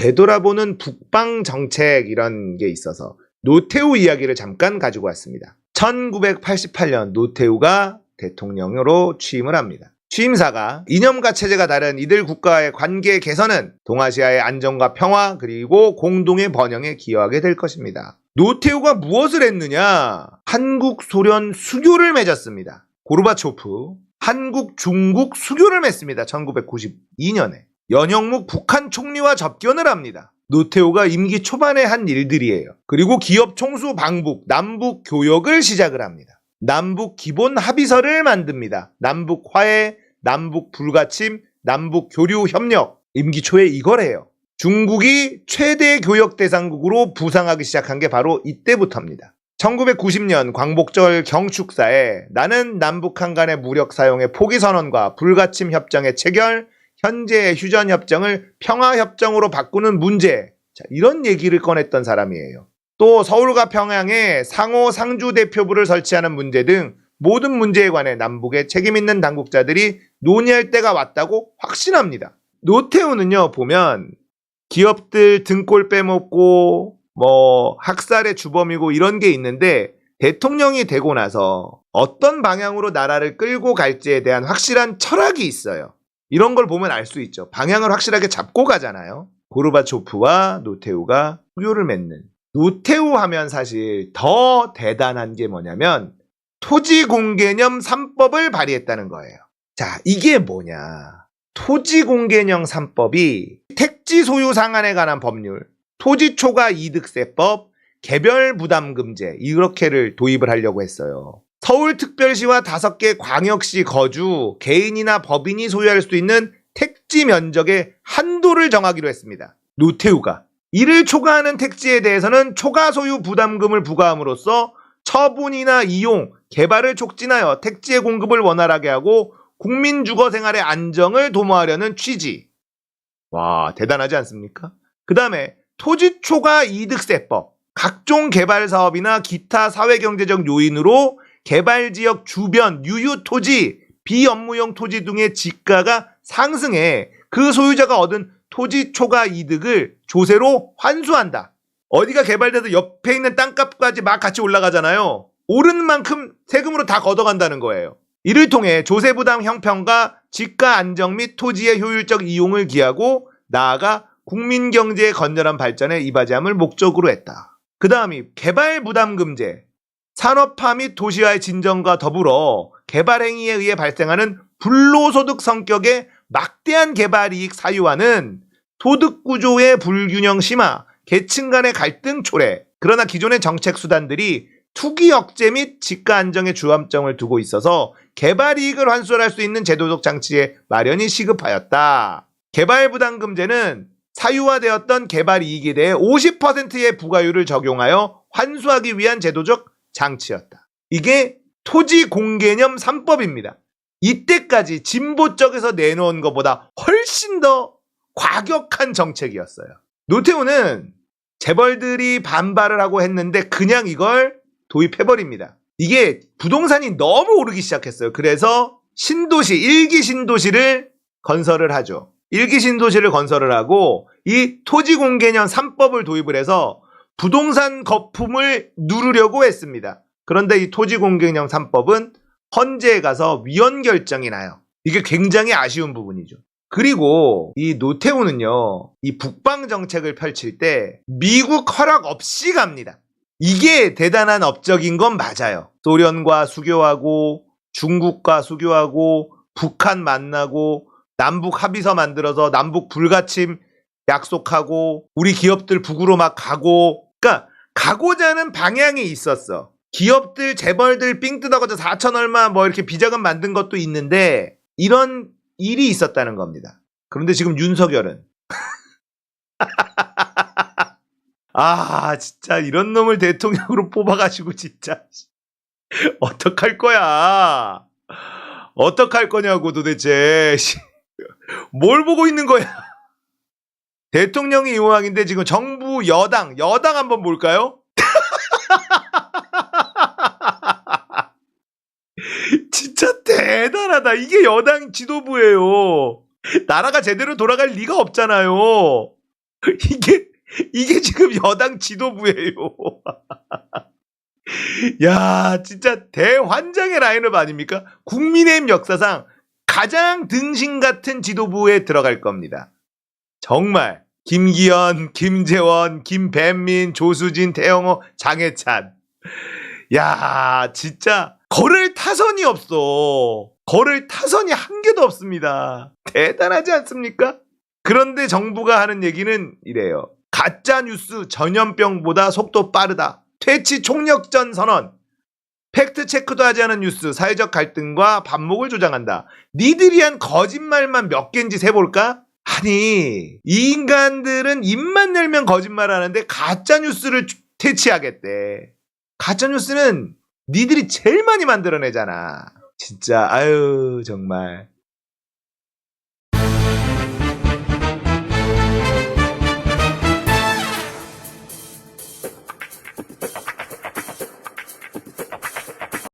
되돌아보는 북방 정책 이런 게 있어서 노태우 이야기를 잠깐 가지고 왔습니다. 1988년 노태우가 대통령으로 취임을 합니다. 취임사가 이념과 체제가 다른 이들 국가의 관계 개선은 동아시아의 안정과 평화 그리고 공동의 번영에 기여하게 될 것입니다. 노태우가 무엇을 했느냐? 한국 소련 수교를 맺었습니다. 고르바초프 한국 중국 수교를 맺습니다. 1992년에 연영묵 북한 총리와 접견을 합니다. 노태우가 임기 초반에 한 일들이에요. 그리고 기업 총수 방북, 남북 교역을 시작을 합니다. 남북 기본 합의서를 만듭니다. 남북 화해, 남북 불가침, 남북 교류 협력. 임기 초에 이걸 해요. 중국이 최대 교역 대상국으로 부상하기 시작한 게 바로 이때부터입니다. 1990년 광복절 경축사에 나는 남북한 간의 무력 사용의 포기 선언과 불가침 협정의 체결, 현재의 휴전협정을 평화협정으로 바꾸는 문제, 자, 이런 얘기를 꺼냈던 사람이에요. 또 서울과 평양에 상호 상주 대표부를 설치하는 문제 등 모든 문제에 관해 남북의 책임있는 당국자들이 논의할 때가 왔다고 확신합니다. 노태우는요, 보면 기업들 등골 빼먹고 학살의 주범이고 이런 게 있는데 대통령이 되고 나서 어떤 방향으로 나라를 끌고 갈지에 대한 확실한 철학이 있어요. 이런 걸 보면 알 수 있죠. 방향을 확실하게 잡고 가잖아요. 고르바초프와 노태우가 수교를 맺는. 노태우 하면 사실 더 대단한 게 뭐냐면 토지공개념 3법을 발의했다는 거예요. 자, 이게 뭐냐. 토지공개념 3법이 택지 소유 상한에 관한 법률, 토지초과 이득세법, 개별부담금제 이렇게를 도입을 하려고 했어요. 서울특별시와 5개 광역시 거주, 개인이나 법인이 소유할 수 있는 택지 면적의 한도를 정하기로 했습니다. 노태우가 이를 초과하는 택지에 대해서는 초과 소유 부담금을 부과함으로써 처분이나 이용, 개발을 촉진하여 택지의 공급을 원활하게 하고 국민 주거 생활의 안정을 도모하려는 취지. 와, 대단하지 않습니까? 그 다음에 토지초과 이득세법, 각종 개발 사업이나 기타 사회경제적 요인으로 개발지역 주변 유휴토지, 비업무용 토지 등의 지가가 상승해 그 소유자가 얻은 토지 초과 이득을 조세로 환수한다. 어디가 개발돼서 옆에 있는 땅값까지 막 같이 올라가잖아요. 오른 만큼 세금으로 다 걷어간다는 거예요. 이를 통해 조세 부담 형평과 지가 안정 및 토지의 효율적 이용을 기하고 나아가 국민 경제의 건전한 발전에 이바지함을 목적으로 했다. 그 다음이 개발 부담금제. 산업화 및 도시화의 진전과 더불어 개발 행위에 의해 발생하는 불로소득 성격의 막대한 개발 이익 사유화는 소득 구조의 불균형 심화, 계층 간의 갈등 초래. 그러나 기존의 정책 수단들이 투기 억제 및 지가 안정의 주안점을 두고 있어서 개발 이익을 환수할 수 있는 제도적 장치의 마련이 시급하였다. 개발 부담금제는 사유화되었던 개발 이익에 대해 50%의 부과율을 적용하여 환수하기 위한 제도적 장치였다. 이게 토지공개념 3법입니다. 이때까지 진보 쪽에서 내놓은 것보다 훨씬 더 과격한 정책이었어요. 노태우는 재벌들이 반발을 하고 했는데 그냥 이걸 도입해버립니다. 이게 부동산이 너무 오르기 시작했어요. 그래서 신도시, 1기 신도시를 건설을 하죠. 1기 신도시를 건설을 하고 이 토지공개념 3법을 도입을 해서 부동산 거품을 누르려고 했습니다. 그런데 이 토지공개념 3법은 헌재에 가서 위헌 결정이 나요. 이게 굉장히 아쉬운 부분이죠. 그리고 이 노태우는요, 이 북방 정책을 펼칠 때 미국 허락 없이 갑니다. 이게 대단한 업적인 건 맞아요. 소련과 수교하고 중국과 수교하고 북한 만나고 남북 합의서 만들어서 남북 불가침 약속하고 우리 기업들 북으로 막 가고, 그러니까 가고자 하는 방향이 있었어. 기업들 재벌들 삥 뜯어가지고 4천 얼마 이렇게 비자금 만든 것도 있는데 이런 일이 있었다는 겁니다. 그런데 지금 윤석열은 진짜 이런 놈을 대통령으로 뽑아가지고 진짜 어떡할 거야? 어떡할 거냐고 도대체. 뭘 보고 있는 거야? 대통령이 이호왕인데 지금 정부 여당 한번 볼까요? 진짜 대단하다. 이게 여당 지도부예요. 나라가 제대로 돌아갈 리가 없잖아요. 이게 지금 여당 지도부예요. 야, 진짜 대환장의 라인업 아닙니까? 국민의힘 역사상 가장 등신 같은 지도부에 들어갈 겁니다. 정말 김기현, 김재원, 김배민, 조수진, 태영호, 장해찬. 야, 진짜 걸을 타선이 없어. 걸을 타선이 한 개도 없습니다. 대단하지 않습니까? 그런데 정부가 하는 얘기는 이래요. 가짜 뉴스 전염병보다 속도 빠르다. 퇴치 총력전 선언. 팩트 체크도 하지 않은 뉴스, 사회적 갈등과 반목을 조장한다. 니들이 한 거짓말만 몇 개인지 세볼까? 아니, 이 인간들은 입만 열면 거짓말하는데 가짜 뉴스를 퇴치하겠대. 가짜 뉴스는 니들이 제일 많이 만들어내잖아. 진짜 아유 정말